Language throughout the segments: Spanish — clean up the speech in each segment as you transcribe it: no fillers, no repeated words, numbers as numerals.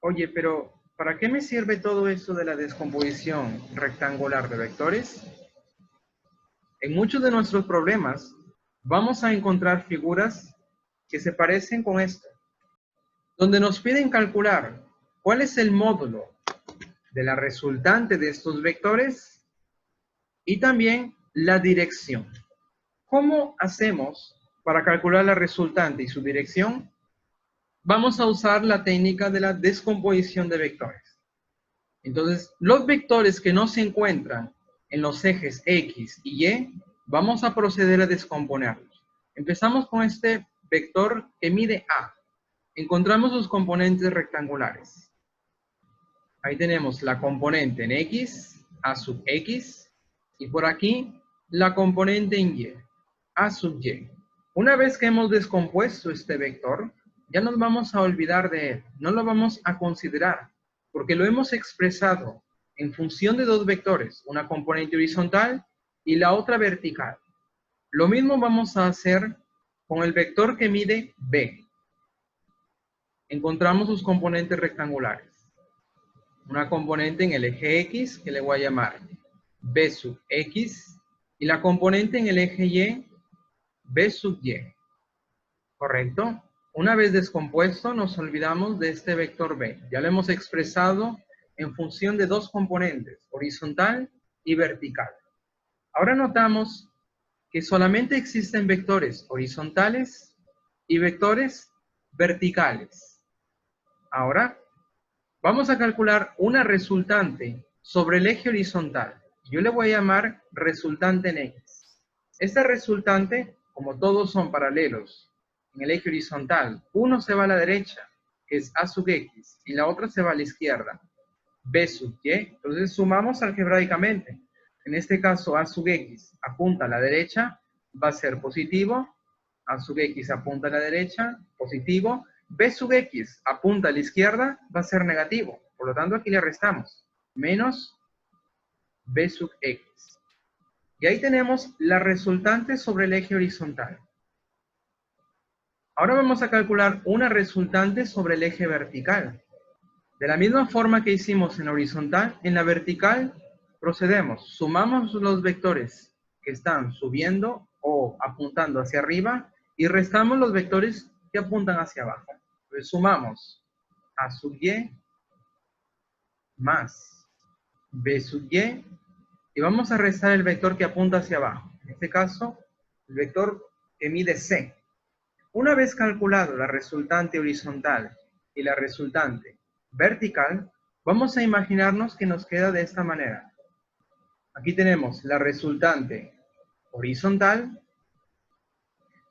Oye, pero ¿para qué me sirve todo esto de la descomposición rectangular de vectores? En muchos de nuestros problemas vamos a encontrar figuras que se parecen con esto, donde nos piden calcular cuál es el módulo de la resultante de estos vectores y también la dirección. ¿Cómo hacemos para calcular la resultante y su dirección? Vamos a usar la técnica de la descomposición de vectores. Entonces, los vectores que no se encuentran en los ejes X y Y, vamos a proceder a descomponerlos. Empezamos con este vector que mide A. Encontramos sus componentes rectangulares. Ahí tenemos la componente en X, A sub X, y por aquí la componente en Y, A sub Y. Una vez que hemos descompuesto este vector, ya nos vamos a olvidar de él, no lo vamos a considerar, porque lo hemos expresado en función de dos vectores, una componente horizontal y la otra vertical. Lo mismo vamos a hacer con el vector que mide B. Encontramos sus componentes rectangulares. Una componente en el eje X que le voy a llamar B sub X y la componente en el eje Y, B sub Y. ¿Correcto? Una vez descompuesto, nos olvidamos de este vector B. Ya lo hemos expresado en función de dos componentes, horizontal y vertical. Ahora notamos que solamente existen vectores horizontales y vectores verticales. Ahora vamos a calcular una resultante sobre el eje horizontal. Yo le voy a llamar resultante en X. Esta resultante, como todos son paralelos en el eje horizontal, uno se va a la derecha, que es A sub X, y la otra se va a la izquierda, B sub Y. Entonces sumamos algebraicamente. En este caso, A sub X apunta a la derecha, va a ser positivo. A sub X apunta a la derecha, positivo. B sub X apunta a la izquierda, va a ser negativo. Por lo tanto, aquí le restamos. Menos B sub X. Y ahí tenemos la resultante sobre el eje horizontal. Ahora vamos a calcular una resultante sobre el eje vertical. De la misma forma que hicimos en la horizontal, en la vertical procedemos, sumamos los vectores que están subiendo o apuntando hacia arriba y restamos los vectores que apuntan hacia abajo. Entonces sumamos A sub Y más B sub Y y vamos a restar el vector que apunta hacia abajo. En este caso, el vector que mide C. Una vez calculado la resultante horizontal y la resultante vertical, vamos a imaginarnos que nos queda de esta manera. Aquí tenemos la resultante horizontal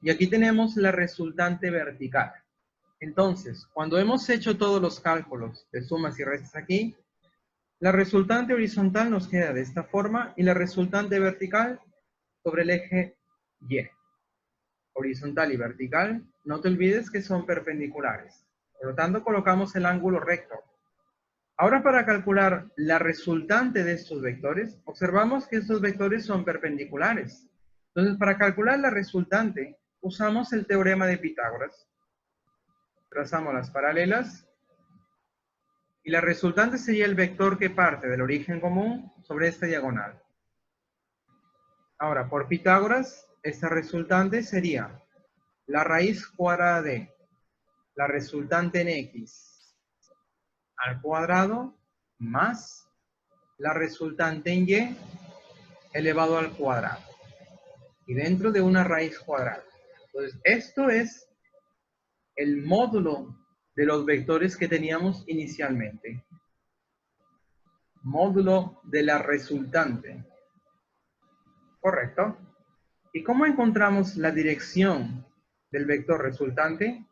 y aquí tenemos la resultante vertical. Entonces, cuando hemos hecho todos los cálculos de sumas y restas aquí, la resultante horizontal nos queda de esta forma y la resultante vertical sobre el eje Y. Horizontal y vertical, no te olvides que son perpendiculares. Por lo tanto, colocamos el ángulo recto. Ahora, para calcular la resultante de estos vectores, observamos que estos vectores son perpendiculares. Entonces, para calcular la resultante, usamos el teorema de Pitágoras. Trazamos las paralelas y la resultante sería el vector que parte del origen común sobre esta diagonal. Ahora, por Pitágoras, esta resultante sería la raíz cuadrada de la resultante en X al cuadrado más la resultante en Y elevado al cuadrado. Y dentro de una raíz cuadrada. Entonces, esto es el módulo de los vectores que teníamos inicialmente. Módulo de la resultante. ¿Correcto? ¿Y cómo encontramos la dirección del vector resultante?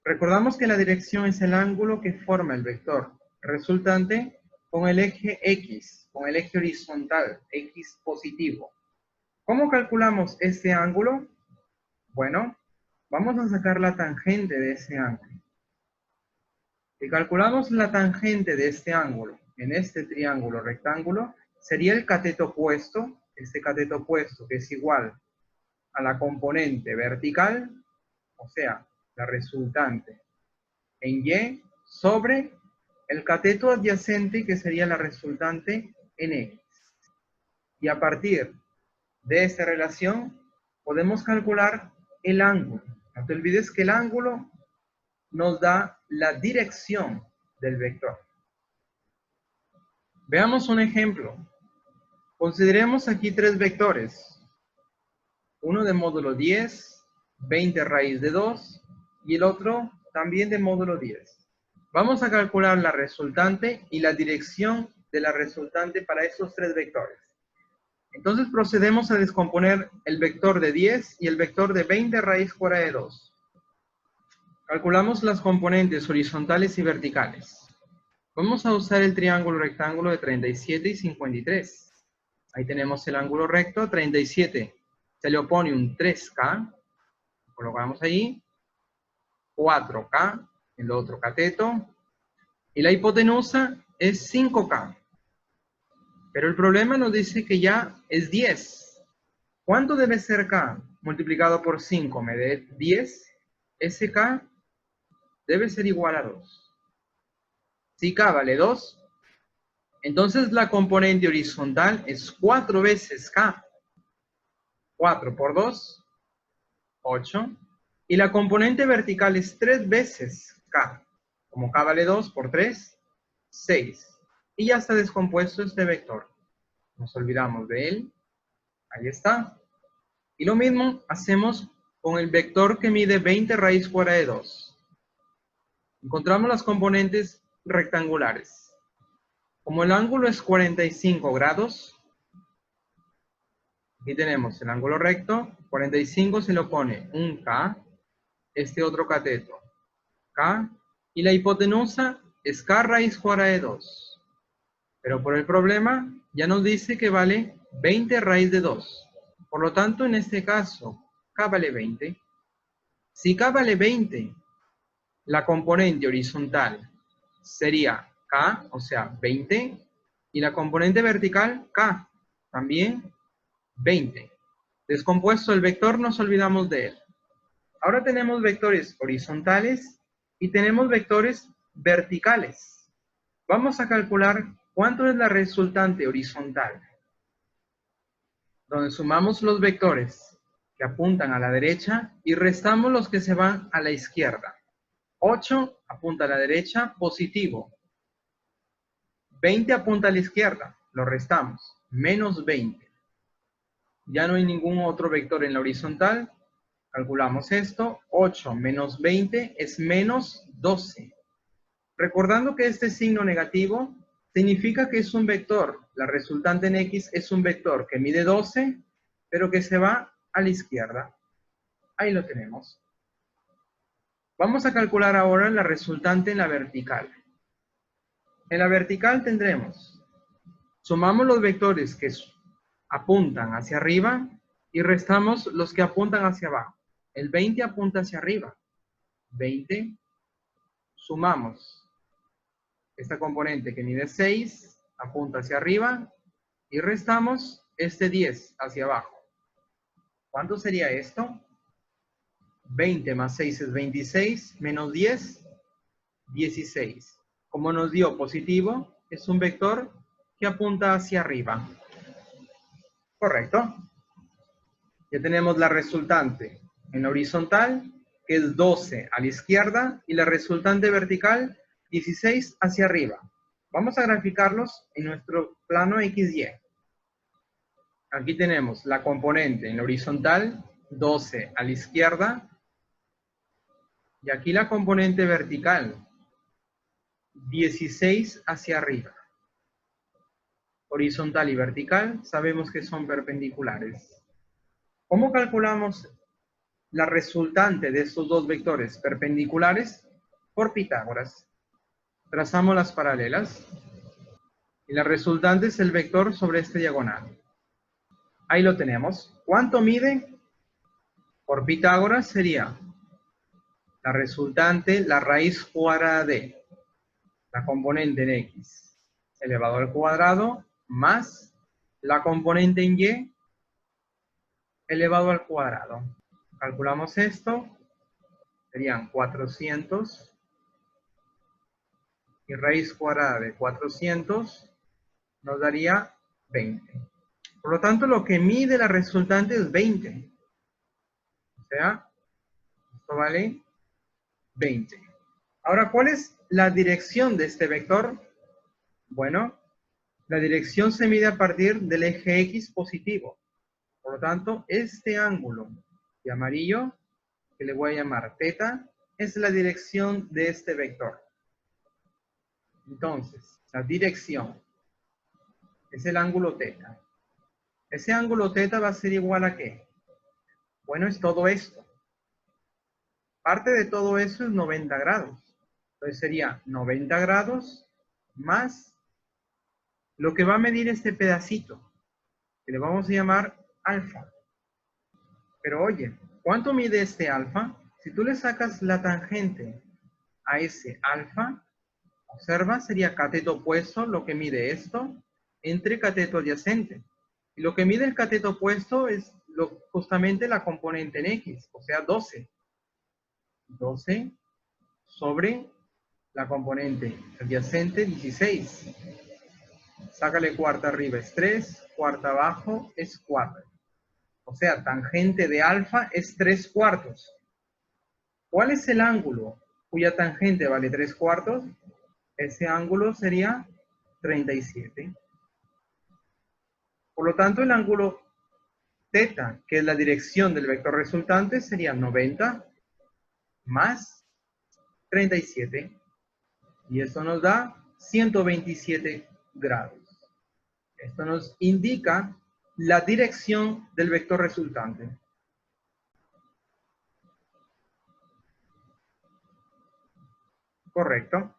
Recordamos que la dirección es el ángulo que forma el vector resultante con el eje X, con el eje horizontal, X positivo. ¿Cómo calculamos este ángulo? Bueno, vamos a sacar la tangente de ese ángulo. Si calculamos la tangente de este ángulo en este triángulo rectángulo, sería el cateto opuesto, este cateto opuesto que es igual a la componente vertical, o sea, la resultante en Y sobre el cateto adyacente, que sería la resultante en X. Y a partir de esta relación podemos calcular el ángulo. No te olvides que el ángulo nos da la dirección del vector. Veamos un ejemplo. Consideremos aquí tres vectores. Uno de módulo 10, 20 raíz de 2 y el otro también de módulo 10. Vamos a calcular la resultante y la dirección de la resultante para estos tres vectores. Entonces procedemos a descomponer el vector de 10 y el vector de 20 raíz cuadrada de 2. Calculamos las componentes horizontales y verticales. Vamos a usar el triángulo rectángulo de 37 y 53. Ahí tenemos el ángulo recto, 37. Se le opone un 3K, colocamos ahí, 4K, el otro cateto, y la hipotenusa es 5K. Pero el problema nos dice que ya es 10. ¿Cuánto debe ser K? Multiplicado por 5 me dé 10. Ese K debe ser igual a 2. Si K vale 2, entonces la componente horizontal es 4 veces K. 4 por 2, 8. Y la componente vertical es 3 veces K. Como K vale 2 por 3, 6. Y ya está descompuesto este vector. Nos olvidamos de él. Ahí está. Y lo mismo hacemos con el vector que mide 20 raíz cuadrada de 2. Encontramos las componentes rectangulares. Como el ángulo es 45 grados, aquí tenemos el ángulo recto, 45 se le opone un K, este otro cateto, K, y la hipotenusa es K raíz cuadrada de 2. Pero por el problema ya nos dice que vale 20 raíz de 2. Por lo tanto, en este caso, K vale 20. Si K vale 20, la componente horizontal sería K, o sea, 20, y la componente vertical, K, también 20. Descompuesto el vector, nos olvidamos de él. Ahora tenemos vectores horizontales y tenemos vectores verticales. Vamos a calcular cuánto es la resultante horizontal, donde sumamos los vectores que apuntan a la derecha y restamos los que se van a la izquierda. 8 apunta a la derecha, positivo. 20 apunta a la izquierda, lo restamos, menos 20. Ya no hay ningún otro vector en la horizontal. Calculamos esto, 8 menos 20 es menos 12. Recordando que este signo negativo significa que es un vector. La resultante en X es un vector que mide 12, pero que se va a la izquierda. Ahí lo tenemos. Vamos a calcular ahora la resultante en la vertical. En la vertical tendremos, sumamos los vectores que apuntan hacia arriba y restamos los que apuntan hacia abajo. El 20 apunta hacia arriba. 20, sumamos esta componente que mide 6, apunta hacia arriba, y restamos este 10 hacia abajo. ¿Cuánto sería esto? 20 más 6 es 26, menos 10, 16. Como nos dio positivo, es un vector que apunta hacia arriba. ¿Correcto? Ya tenemos la resultante en la horizontal, que es 12 a la izquierda, y la resultante vertical, 16 hacia arriba. Vamos a graficarlos en nuestro plano XY. Aquí tenemos la componente en la horizontal, 12 a la izquierda, y aquí la componente vertical, 16 hacia arriba. Horizontal y vertical sabemos que son perpendiculares. ¿Cómo calculamos la resultante de estos dos vectores perpendiculares? Por Pitágoras. Trazamos las paralelas y la resultante es el vector sobre este diagonal. Ahí lo tenemos. ¿Cuánto mide? Por Pitágoras sería la resultante, la raíz cuadrada de la componente en X elevado al cuadrado más la componente en Y elevado al cuadrado. Calculamos esto, serían 400 y raíz cuadrada de 400 nos daría 20. Por lo tanto, lo que mide la resultante es 20. O sea, esto vale 20. Ahora, ¿cuál es la dirección de este vector? Bueno, la dirección se mide a partir del eje X positivo. Por lo tanto, este ángulo de amarillo, que le voy a llamar θ, es la dirección de este vector. Entonces, la dirección es el ángulo θ. Ese ángulo θ va a ser igual a ¿qué? Bueno, es todo esto. Parte de todo eso es 90 grados. Entonces sería 90 grados más lo que va a medir este pedacito, que le vamos a llamar alfa. Pero oye, ¿cuánto mide este alfa? Si tú le sacas la tangente a ese alfa, observa, sería cateto opuesto lo que mide esto entre cateto adyacente. Y lo que mide el cateto opuesto es justamente la componente en X, o sea, 12. 12 sobre la componente adyacente, 16. Sácale cuarta arriba es 3, cuarta abajo es 4. O sea, tangente de alfa es 3/4. ¿Cuál es el ángulo cuya tangente vale 3/4? Ese ángulo sería 37. Por lo tanto, el ángulo θ, que es la dirección del vector resultante, sería 90 más 37. Y eso nos da 127 grados. Esto nos indica la dirección del vector resultante. Correcto.